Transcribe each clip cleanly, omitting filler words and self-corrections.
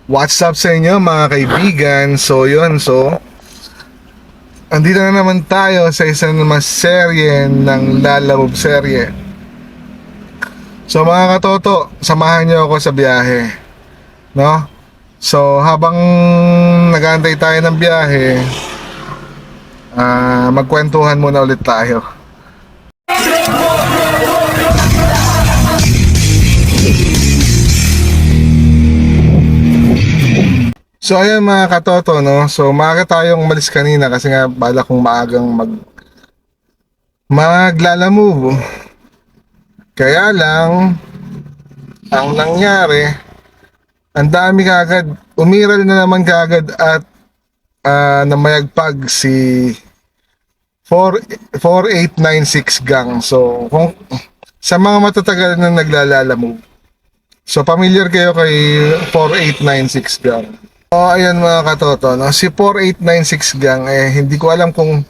What's up sa inyo mga kaibigan? Andito na naman tayo sa isang naman serye ng Lalamove serye. So mga katoto, samahan niyo ako sa biyahe, no? So habang nag-aantay tayo ng biyahe, magkwentuhan muna ulit tayo. So ayan mga katoto, no? So maaga tayong umalis kanina kasi nga bala kong maagang maglalamove. Kaya lang ang nangyari, ang dami kagad, umiral na naman kagad at namayagpag si 4896 gang. So kung sa mga matatagal na naglalalamove, so familiar kayo kay 4896 gang. So ayan mga katoto, no? Si 4896 gang, hindi ko alam kung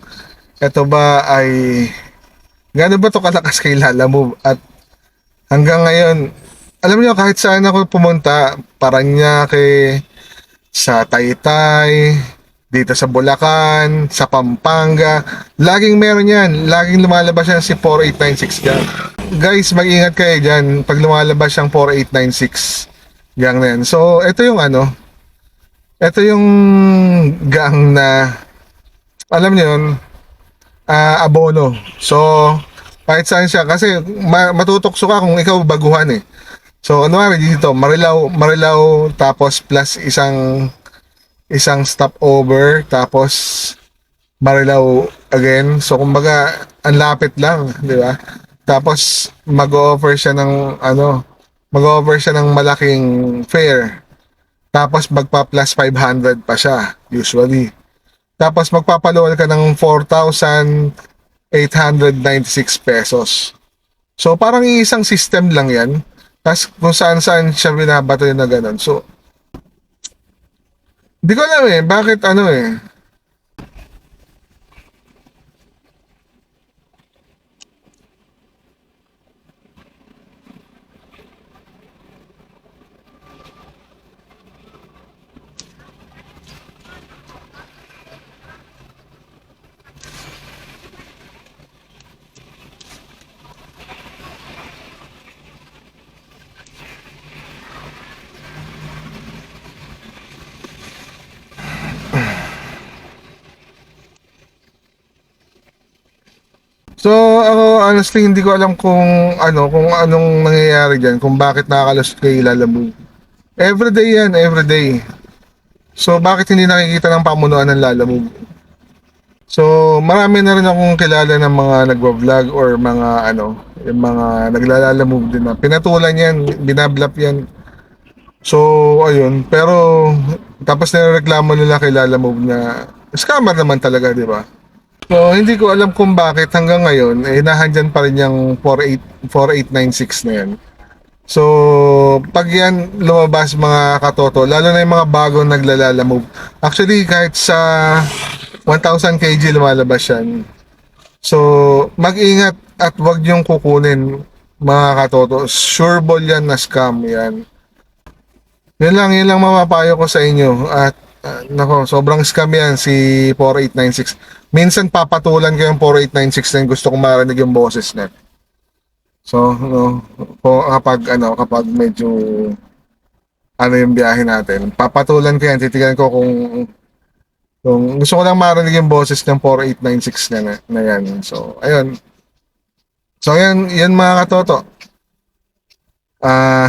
ito ba ay gaano ba to kalakas kay Lalamove. At hanggang ngayon, alam niyo, kahit saan ako pumunta, Parañaque, sa Taytay, dito sa Bulacan, sa Pampanga, laging meron yan, laging lumalabas yan si 4896 gang. Guys, mag-ingat kayo dyan pag lumalabas yung 4896 gang na yan. So ito yung ito yung gang na, alam niyo yun, abono. So, kahit saan siya, kasi matutokso ka kung ikaw baguhan eh. So, kunwari dito, Marilao, tapos plus isang stopover, tapos Marilao again. So, kumbaga, ang lapit lang, di ba? Tapos, mag-offer siya ng malaking fare. Tapos magpa-plus 500 pa siya, usually. Tapos magpapaluwal ka ng 4,896 pesos. So parang isang system lang yan. Tapos kung saan-saan siya binabato yun na ganun. So, hindi ko alam bakit So ako honestly hindi ko alam kung anong nangyayari diyan, kung bakit nakakalusot kay Lalamove. Everyday yan, everyday. So bakit hindi nakikita ng pamunuan ng Lalamove? So marami na rin akong kilala ng mga nagvo-vlog or mga yung mga naglalalamove din na pinatulan yan, binablap yan. So ayun, pero tapos nirereklamo nila kay Lalamove na scammer naman talaga, di ba? So, hindi ko alam kung bakit hanggang ngayon, nahandyan pa rin yung 4896 na yan. So, pag yan lumabas mga katoto, lalo na yung mga bagong naglalalamove. Actually, kahit sa 1000 kg lumalabas yan. So, mag-ingat at wag yung kukunin mga katoto. Sure ball yan na scam yan. Yun lang mapapayo ko sa inyo. At nako, sobrang scam yan si 4896. Minsan papatulan ko yung 4896 na gusto kong marinig yung boses niya. So, kapag medyo yung biyahe natin, papatulan ko yan, titigan ko kung gusto ko lang marinig yung boses ng 4896 na yan. So, ayun. So, yan mga katoto.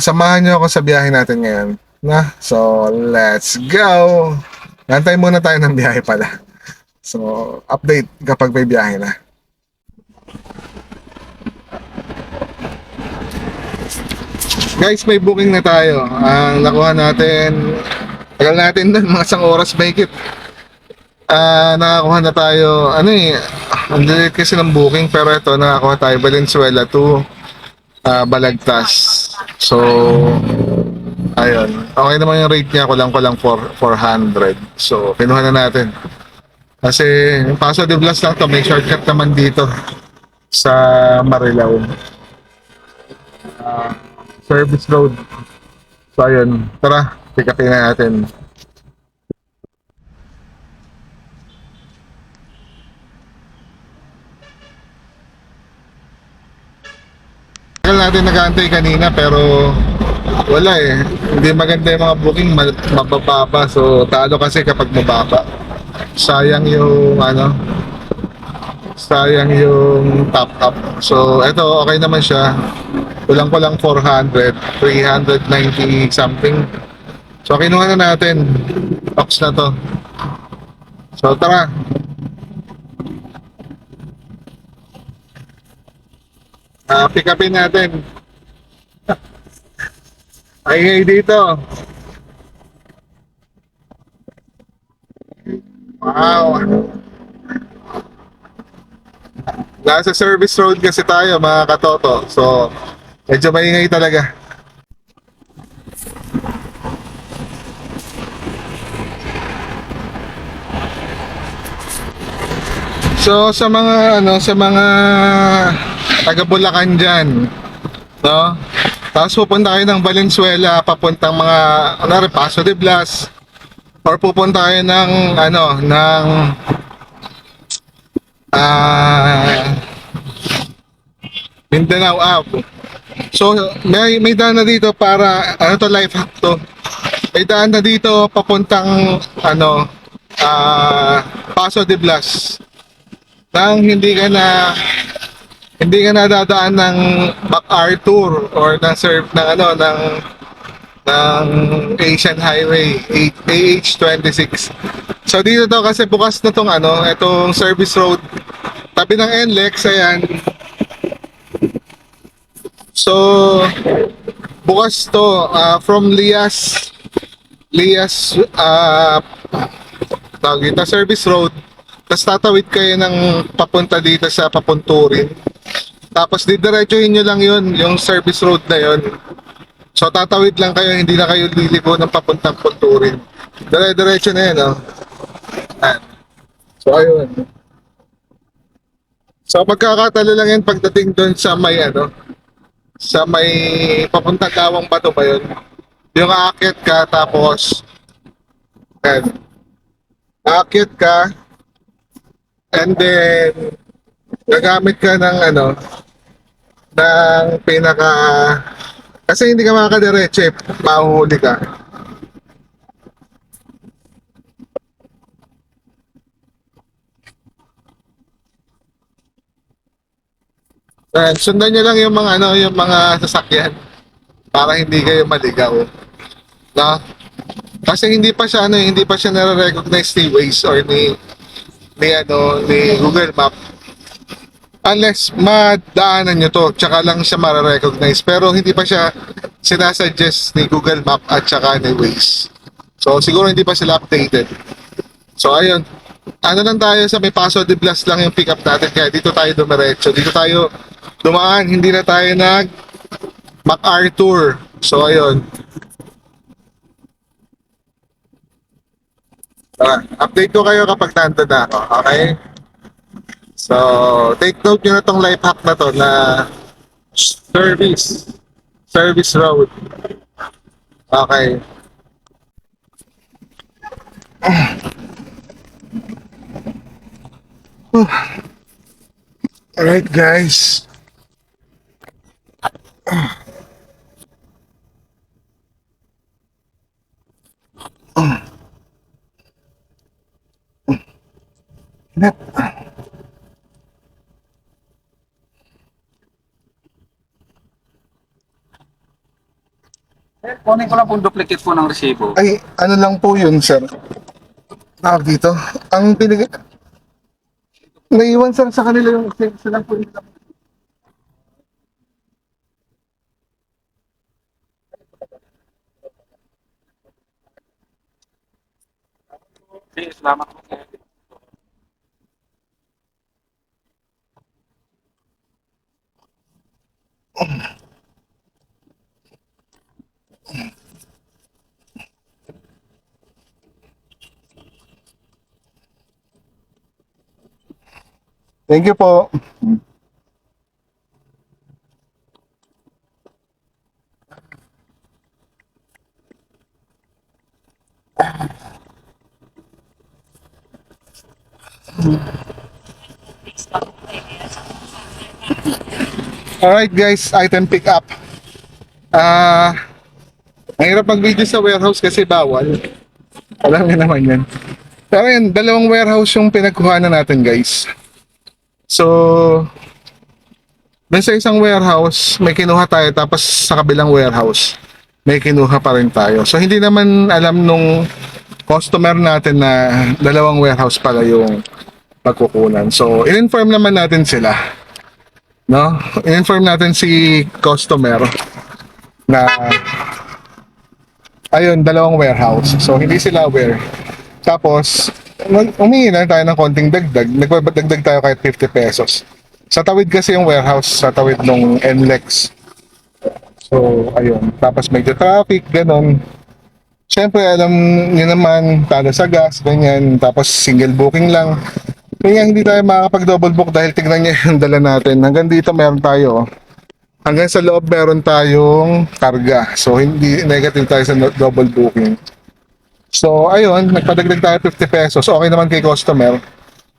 Samahan nyo ako sa biyahe natin ngayon. So, let's go! Antay muna tayo ng biyahe pala. So, update kapag may biyahe na. Guys, may booking na tayo. Ang nakuha natin, tagal natin doon, mga isang oras mahigit. Nakakuha na tayo, ang delete kasi ng booking, pero ito, nakakuha tayo Valenzuela to Balagtas. So, ayun. Okay naman yung rate niya, kulang 400. So, kinuha na natin. Kasi yung Paso de Blas lang to, may shortcut naman dito sa Marilao. Service road. So ayun, tara. Pick upin na natin. Tagal natin nag-aantay kanina pero wala eh. Hindi maganda yung mga booking, mabababa. So talo kasi kapag mababa. Sayang yung sayang yung top up. So eto okay naman siya. Kulang-kulang 400, 390 something. So kinuha na natin. Box na to. So tara. Pick upin natin. Ay dito. Wow. Nasa service road kasi tayo mga katoto. So medyo maingay talaga. So sa mga taga Bulacan diyan, no? Tapos pupunta kayo ng Valenzuela papuntang mga Paso de Blas or pupunta kayo ng ah Mindanao Ave. So may daan na dito para life hack to. May daan na dito papuntang Paso de Blas. Nang hindi ka nadadaan ng MacArthur or ng surf ng ng Asian Highway AH-26. So dito to kasi bukas na tong itong service road tabi ng NLEX ayan. So bukas to from Lias tawag dito, service road. Tapos tatawid kayo ng papunta dito sa Papunturin. Tapos didiretsuhin nyo lang yun, yung service road na yun. So tatawid lang kayo, hindi na kayo liligo ng papuntang Punturin. Dire-diretso na yun, oh. Ayan. So ayun. So magkakatalo lang yan pagdating doon sa may sa may papuntang Kawang Bato ba yun? Yung aakyat ka tapos ayan. Aakyat ka and then gagamit ka ng ng pinaka kasi hindi ka makakadiretso eh, mahuhuli ka. And sundan nyo lang yung mga yung mga sasakyan para hindi kayo maligaw. No? Kasi hindi pa siya hindi pa siya nare-recognize ni Waze or ni Google Map. Unless madaanan nyo to, tsaka lang siya mare-recognize. Pero hindi pa siya sinasuggest ni Google Map at tsaka ni Waze. So siguro hindi pa sila updated. So ayun, lang tayo sa may Paso de Blas lang yung pick up natin. Kaya dito tayo dumiretso. Dito tayo dumaan, hindi na tayo nag MacArthur. So ayun. Update ko kayo kapag nandun na ako. Okay? So, take note nyo na tong life hack na to na service road. Okay. Alright guys. Inat. Kunin ko lang pong duplicate po ng resibo. Ay, lang po yun, sir. Tawag dito. Ang binigay... Naiwan sir sa kanila yung sila po dito. Okay, salamat po. Thank you po. Alright guys, item pick up. Mahirap mag-video sa warehouse kasi bawal. Alam niyo naman yan. Pero yun, dalawang warehouse yung pinagkuhanan natin guys. So, dun sa isang warehouse, may kinuha tayo, tapos sa kabilang warehouse, may kinuha pa rin tayo. So, hindi naman alam nung customer natin na dalawang warehouse pala yung pagkukunan. So, in-inform naman natin sila. No? In-inform natin si customer na ayun, dalawang warehouse. So, hindi sila aware. Tapos, humingi na tayo ng konting dagdag. Nagdagdag tayo kahit 50 pesos. Sa tawid kasi yung warehouse, sa tawid ng NLEX. So, ayun. Tapos medyo traffic, ganun. Siyempre, alam niyo naman, talo sa gas, ganyan. Tapos single booking lang. Kaya hindi tayo makakapag-double book dahil tignan niya yung dala natin. Hanggang dito meron tayo. Hanggang sa loob meron tayong karga. So, hindi negative tayo sa double booking. So, ayun, nagpadagdag tayo 50 pesos. Okay naman kay customer.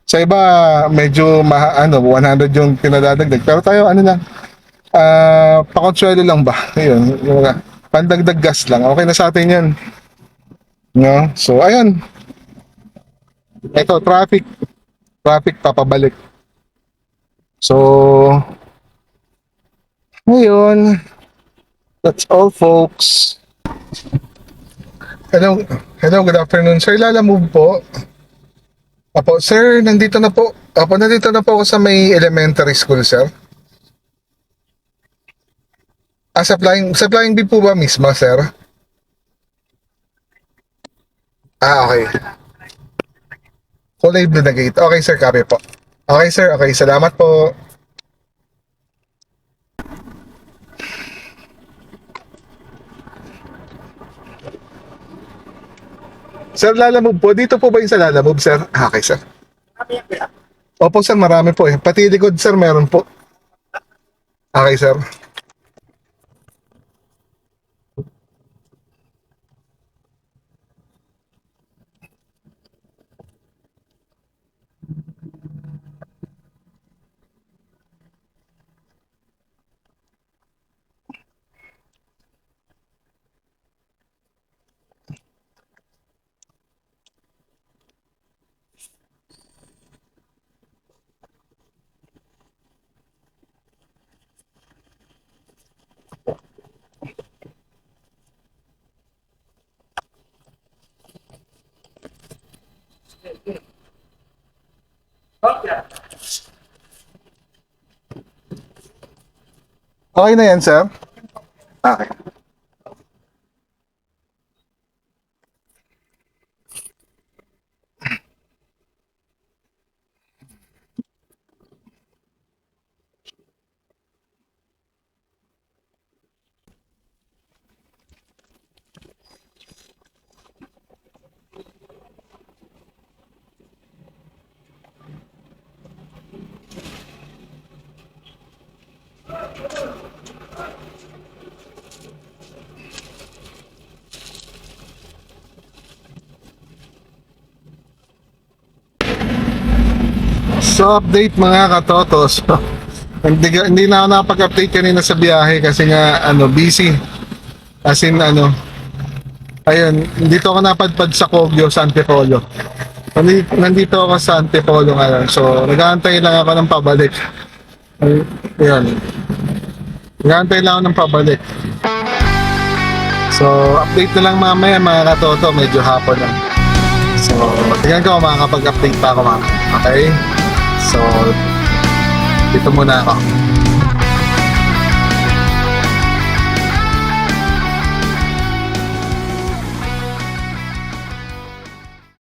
Sa iba, medyo 100 yung pinadadagdag. Pero tayo, ano lang, pakonsuelo lang ba? Ayun, pandagdag gas lang. Okay na sa atin yan. No? So, ayun. Ito, traffic. Traffic, papabalik. So, ayun. That's all, folks. Hello, good afternoon. Sir, Lalamove po. Apo, sir, nandito na po. Apo, nandito na po ako sa may elementary school, sir. Supplying bee po ba mismo, sir? Okay. Kulay blue na gate. Okay, sir, copy po. Okay, sir, okay. Salamat po. Sir, Lalamove po. Dito po ba yung sa Lalamove, sir? Okay, sir. Opo, sir. Marami po eh. Pati likod, sir, meron po. Okay, sir. Okay na yan, sir? Okay. So, update mga katotos. Hindi na ako nakapag-update kanina sa biyahe kasi nga, busy. As in, ayun, dito ako napadpad sa Kogyo, sa Antipolo. Nandito ako sa Antipolo ngayon. So, nag-aantay lang ako ng pabalik. Ayun. Nag-aantay lang ako ng pabalik. So, update na lang mamaya mga katoto. Medyo hapon lang. So, tingnan ko makakapag-update pa ako mga. Okay? So, dito muna ako.